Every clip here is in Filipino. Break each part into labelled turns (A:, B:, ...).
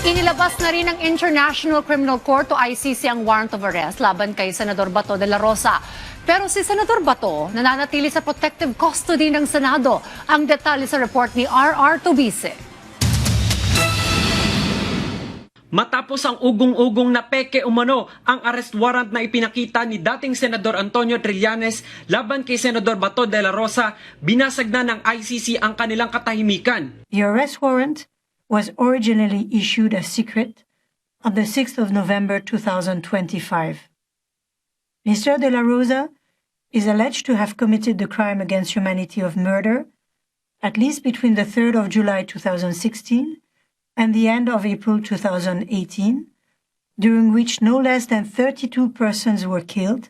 A: Inilabas na rin ng International Criminal Court o ICC ang warrant of arrest laban kay Senador Bato de la Rosa. Pero si Senador Bato nananatili sa protective custody ng Senado. Ang detalye sa report ni R.R. Tubise.
B: Matapos ang ugong-ugong na peke umano ang arrest warrant na ipinakita ni dating Senador Antonio Trillanes laban kay Senador Bato de la Rosa, binasag na ng ICC ang kanilang katahimikan.
C: The arrest warrant was originally issued as secret on the 6th of November 2025. Mr. De La Rosa is alleged to have committed the crime against humanity of murder at least between the 3rd of July 2016 and the end of April 2018, during which no less than 32 persons were killed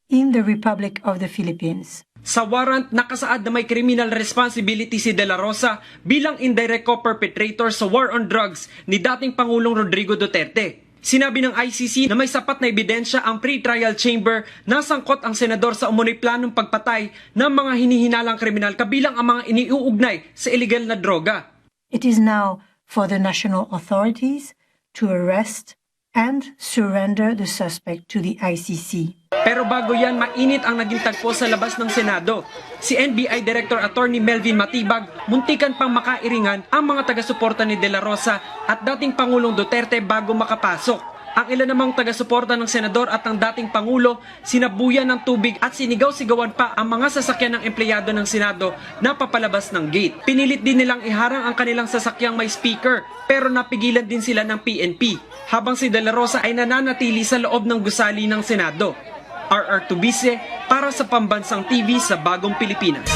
C: in the Republic of the Philippines.
B: Sa warrant, nakasaad na may criminal responsibility si De La Rosa bilang indirect co-perpetrator sa war on drugs ni dating Pangulong Rodrigo Duterte. Sinabi ng ICC na may sapat na ebidensya ang pre-trial chamber na sangkot ang senador sa umunoy planong pagpatay ng mga hinihinalang kriminal kabilang ang mga iniuugnay sa illegal na droga.
C: It is now for the national authorities to arrest and surrender the suspect to the ICC.
B: Pero bago yan, mainit ang naging tagpo sa labas ng Senado. Si NBI Director Attorney Melvin Matibag, muntikan pang makairingan ang mga taga-suporta ni De La Rosa at dating Pangulong Duterte bago makapasok. Ang ilan namang taga-suporta ng senador at ng dating Pangulo, sinabuyan ng tubig at sinigaw-sigawan pa ang mga sasakyan ng empleyado ng Senado na papalabas ng gate. Pinilit din nilang iharang ang kanilang sasakyang may speaker, pero napigilan din sila ng PNP, habang si De La Rosa ay nananatili sa loob ng gusali ng Senado. R.R. Tubise para sa Pambansang TV sa Bagong Pilipinas.